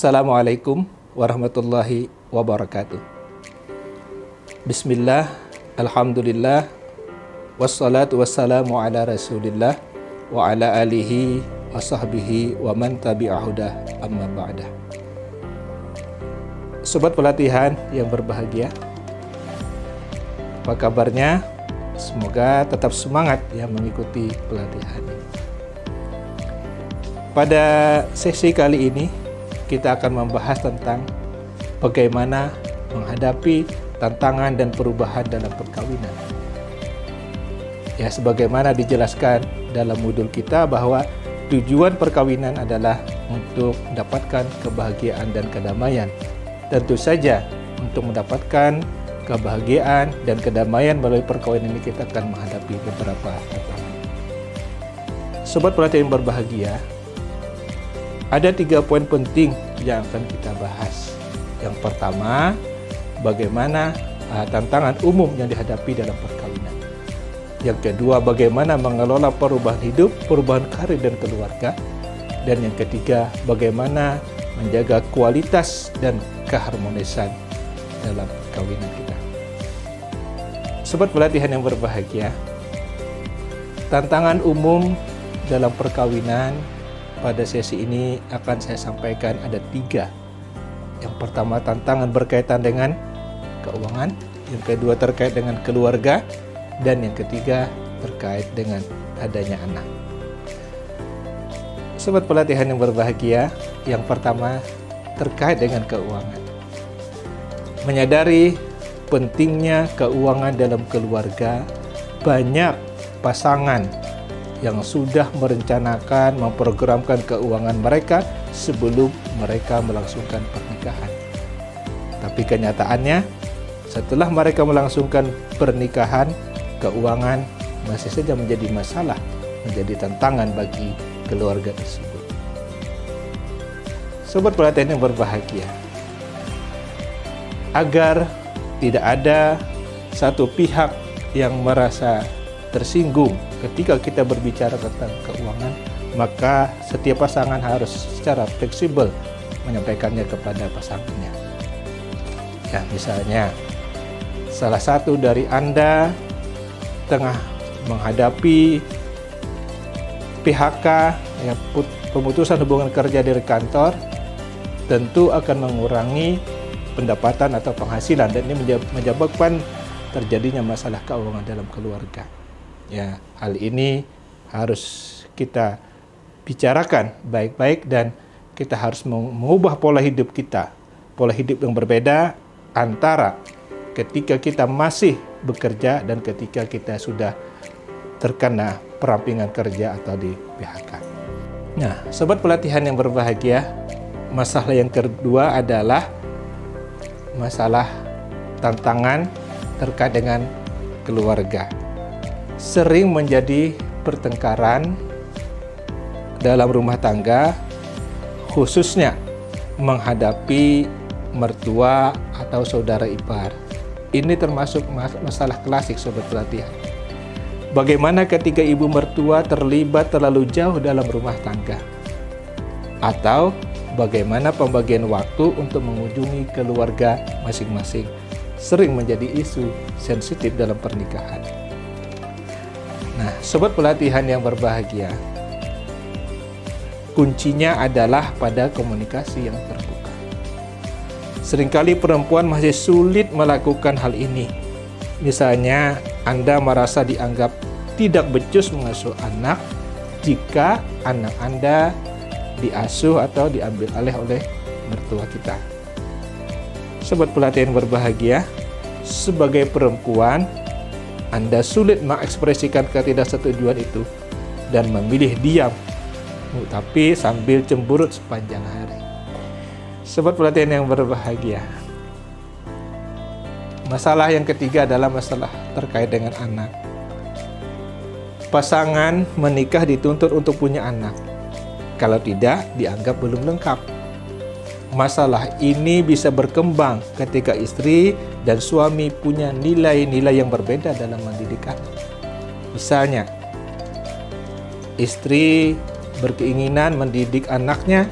Assalamualaikum warahmatullahi wabarakatuh. Bismillah, alhamdulillah, wassalatu wassalamu ala rasulillah wa ala alihi wa sahbihi wa man tabi'ahudah amma ba'dah. Sobat pelatihan yang berbahagia, apa kabarnya? Semoga tetap semangat ya mengikuti pelatihan ini. Pada sesi kali ini kita akan membahas tentang bagaimana menghadapi tantangan dan perubahan dalam perkawinan. Ya, sebagaimana dijelaskan dalam modul kita bahwa tujuan perkawinan adalah untuk mendapatkan kebahagiaan dan kedamaian. Tentu saja untuk mendapatkan kebahagiaan dan kedamaian melalui perkawinan ini kita akan menghadapi beberapa tantangan. Sobat pelatihan yang berbahagia, ada 3 poin penting yang akan kita bahas. Yang pertama, bagaimana tantangan umum yang dihadapi dalam perkawinan. Yang kedua, bagaimana mengelola perubahan hidup, perubahan karir dan keluarga. Dan yang ketiga, bagaimana menjaga kualitas dan keharmonisan dalam perkawinan kita. Sobat pelatihan yang berbahagia, tantangan umum dalam perkawinan pada sesi ini akan saya sampaikan ada 3. Yang pertama, tantangan berkaitan dengan keuangan. Yang kedua, terkait dengan keluarga. Dan yang ketiga, terkait dengan adanya anak. Sobat pelatihan yang berbahagia, yang pertama terkait dengan keuangan. Menyadari pentingnya keuangan dalam keluarga, banyak pasangan yang sudah merencanakan, memprogramkan keuangan mereka sebelum mereka melangsungkan pernikahan. Tapi kenyataannya, setelah mereka melangsungkan pernikahan, keuangan masih saja menjadi masalah, menjadi tantangan bagi keluarga tersebut. Sobat pelatihan yang berbahagia, agar tidak ada satu pihak yang merasa tersinggung ketika kita berbicara tentang keuangan, maka setiap pasangan harus secara fleksibel menyampaikannya kepada pasangannya. Ya, misalnya salah satu dari Anda tengah menghadapi PHK, ya, pemutusan hubungan kerja dari kantor, tentu akan mengurangi pendapatan atau penghasilan, dan ini menyebabkan terjadinya masalah keuangan dalam keluarga. Ya, hal ini harus kita bicarakan baik-baik dan kita harus mengubah pola hidup kita. Pola hidup yang berbeda antara ketika kita masih bekerja dan ketika kita sudah terkena perampingan kerja atau di PHK. Nah, sobat pelatihan yang berbahagia, masalah yang kedua adalah masalah tantangan terkait dengan keluarga. Sering menjadi pertengkaran dalam rumah tangga, khususnya menghadapi mertua atau saudara ipar. Ini termasuk masalah klasik sobat pelatihan. Bagaimana ketika ibu mertua terlibat terlalu jauh dalam rumah tangga? Atau bagaimana pembagian waktu untuk mengunjungi keluarga masing-masing sering menjadi isu sensitif dalam pernikahan. Nah, sobat pelatihan yang berbahagia, kuncinya adalah pada komunikasi yang terbuka. Seringkali perempuan masih sulit melakukan hal ini. Misalnya, Anda merasa dianggap tidak becus mengasuh anak jika anak Anda diasuh atau diambil alih oleh mertua kita. Sobat pelatihan berbahagia, sebagai perempuan, Anda sulit mengekspresikan ketidaksetujuan itu dan memilih diam, tapi sambil cemberut sepanjang hari. Sobat pelatihan yang berbahagia, masalah yang ketiga adalah masalah terkait dengan anak. Pasangan menikah dituntut untuk punya anak. Kalau tidak, dianggap belum lengkap. Masalah ini bisa berkembang ketika istri dan suami punya nilai-nilai yang berbeda dalam mendidik anak. Misalnya, istri berkeinginan mendidik anaknya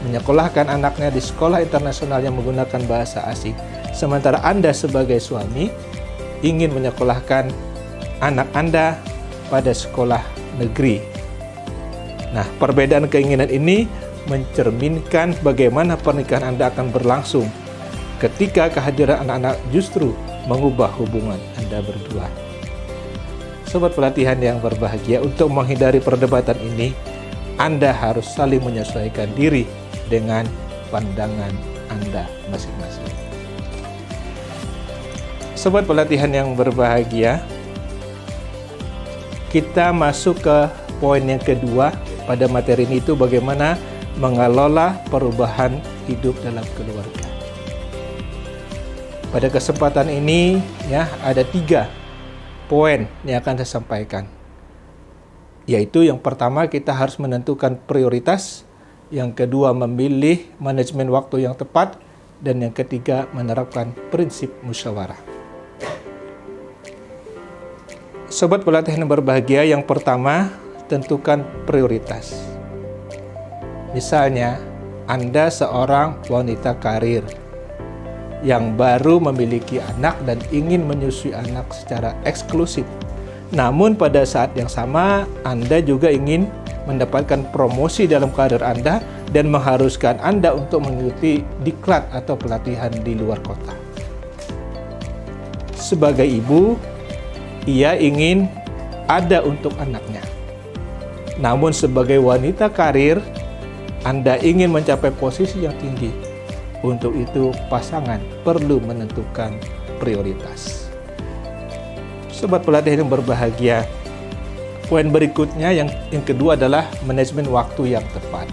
menyekolahkan anaknya di sekolah internasional yang menggunakan bahasa asing, sementara Anda sebagai suami ingin menyekolahkan anak Anda pada sekolah negeri. Nah, perbedaan keinginan ini mencerminkan bagaimana pernikahan Anda akan berlangsung ketika kehadiran anak-anak justru mengubah hubungan Anda berdua. Sobat pelatihan yang berbahagia, untuk menghindari perdebatan ini, Anda harus saling menyesuaikan diri dengan pandangan Anda masing-masing. Sobat pelatihan yang berbahagia, kita masuk ke poin yang kedua pada materi ini, itu bagaimana mengelola perubahan hidup dalam keluarga. Pada kesempatan ini ada 3 poin yang akan saya sampaikan. Yaitu yang pertama, kita harus menentukan prioritas, yang kedua memilih manajemen waktu yang tepat, dan yang ketiga menerapkan prinsip musyawarah. Sobat pelatihan yang berbahagia, yang pertama, tentukan prioritas. Misalnya, Anda seorang wanita karir yang baru memiliki anak dan ingin menyusui anak secara eksklusif. Namun pada saat yang sama, Anda juga ingin mendapatkan promosi dalam karir Anda dan mengharuskan Anda untuk mengikuti diklat atau pelatihan di luar kota. Sebagai ibu, ia ingin ada untuk anaknya. Namun sebagai wanita karir, Anda ingin mencapai posisi yang tinggi. Untuk itu, pasangan perlu menentukan prioritas. Sobat pelatihan yang berbahagia, poin berikutnya yang kedua adalah manajemen waktu yang tepat.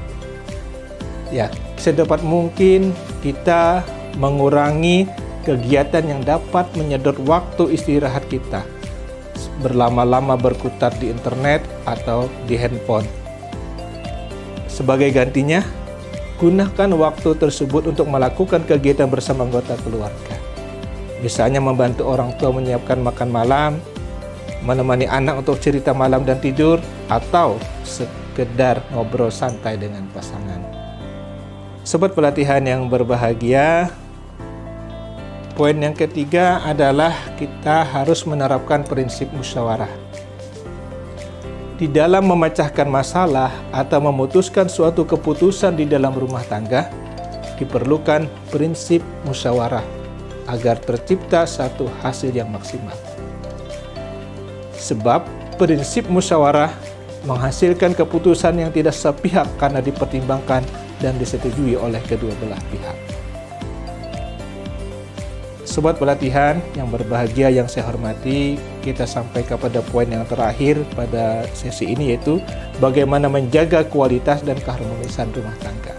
Ya, sedapat mungkin kita mengurangi kegiatan yang dapat menyedot waktu istirahat kita, berlama-lama berkutat di internet atau di handphone. Sebagai gantinya, gunakan waktu tersebut untuk melakukan kegiatan bersama anggota keluarga. Misalnya membantu orang tua menyiapkan makan malam, menemani anak untuk cerita malam dan tidur, atau sekedar ngobrol santai dengan pasangan. Sobat pelatihan yang berbahagia, poin yang ketiga adalah kita harus menerapkan prinsip musyawarah. Di dalam memecahkan masalah atau memutuskan suatu keputusan di dalam rumah tangga, diperlukan prinsip musyawarah agar tercipta satu hasil yang maksimal. Sebab prinsip musyawarah menghasilkan keputusan yang tidak sepihak karena dipertimbangkan dan disetujui oleh kedua belah pihak. Sobat pelatihan yang berbahagia yang saya hormati, kita sampai kepada poin yang terakhir pada sesi ini, yaitu bagaimana menjaga kualitas dan keharmonisan rumah tangga.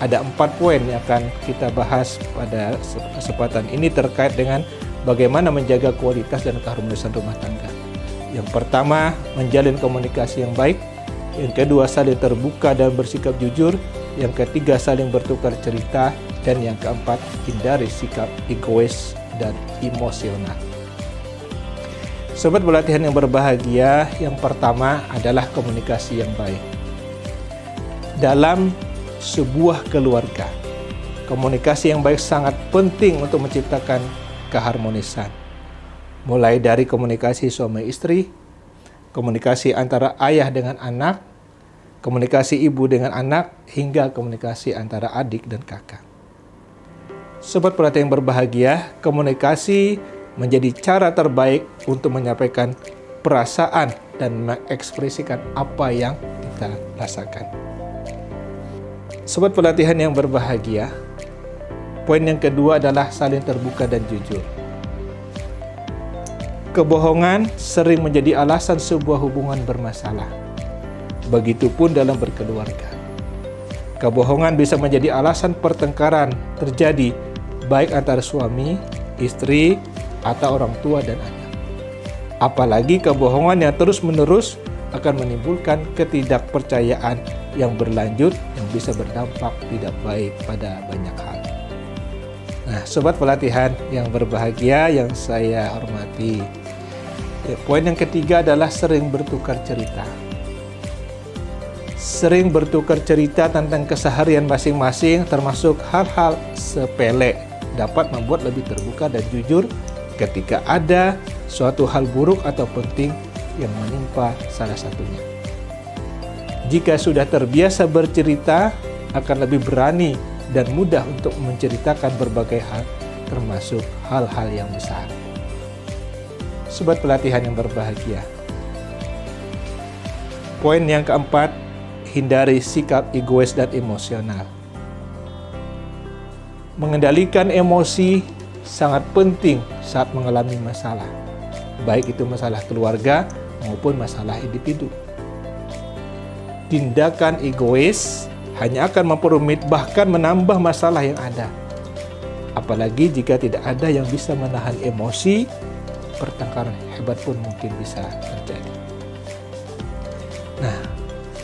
Ada 4 poin yang akan kita bahas pada kesempatan ini terkait dengan bagaimana menjaga kualitas dan keharmonisan rumah tangga. Yang pertama, menjalin komunikasi yang baik. Yang kedua, saling terbuka dan bersikap jujur. Yang ketiga, saling bertukar cerita. Dan yang keempat, hindari sikap egois dan emosional. Sobat pelatihan yang berbahagia, yang pertama adalah komunikasi yang baik. Dalam sebuah keluarga, komunikasi yang baik sangat penting untuk menciptakan keharmonisan. Mulai dari komunikasi suami istri, komunikasi antara ayah dengan anak, komunikasi ibu dengan anak, hingga komunikasi antara adik dan kakak. Sobat pelatihan yang berbahagia, komunikasi menjadi cara terbaik untuk menyampaikan perasaan dan mengekspresikan apa yang kita rasakan. Sobat pelatihan yang berbahagia, poin yang kedua adalah saling terbuka dan jujur. Kebohongan sering menjadi alasan sebuah hubungan bermasalah. Begitupun dalam berkeluarga. Kebohongan bisa menjadi alasan pertengkaran terjadi baik antara suami, istri, atau orang tua dan anak. Apalagi kebohongan yang terus-menerus akan menimbulkan ketidakpercayaan yang berlanjut yang bisa berdampak tidak baik pada banyak hal. Nah, sobat pelatihan yang berbahagia yang saya hormati, poin yang ketiga adalah sering bertukar cerita. sering bertukar cerita tentang keseharian masing-masing, termasuk hal-hal sepele, dapat membuat lebih terbuka dan jujur ketika ada suatu hal buruk atau penting yang menimpa salah satunya. Jika sudah terbiasa bercerita, akan lebih berani dan mudah untuk menceritakan berbagai hal, termasuk hal-hal yang besar. Sobat pelatihan yang berbahagia, poin yang keempat, hindari sikap egois dan emosional. Mengendalikan emosi sangat penting saat mengalami masalah, baik itu masalah keluarga maupun masalah individu. Tindakan egois hanya akan memperumit bahkan menambah masalah yang ada. Apalagi jika tidak ada yang bisa menahan emosi, pertengkaran hebat pun mungkin bisa terjadi. Nah,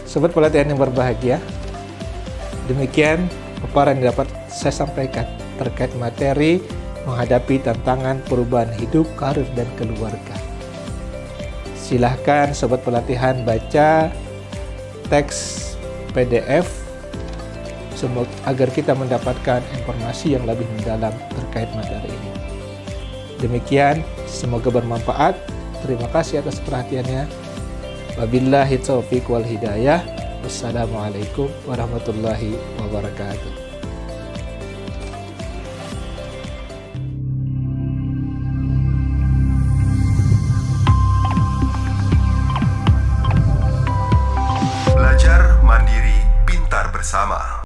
sobat pelatihan yang berbahagia, demikian paparan yang dapat saya sampaikan terkait materi menghadapi tantangan perubahan hidup, karir, dan keluarga. Silahkan sobat pelatihan baca teks PDF agar kita mendapatkan informasi yang lebih mendalam terkait materi ini. Demikian, semoga bermanfaat. Terima kasih atas perhatiannya. Wabillahi taufiq wal hidayah. Wassalamualaikum warahmatullahi wabarakatuh. Belajar mandiri, pintar bersama.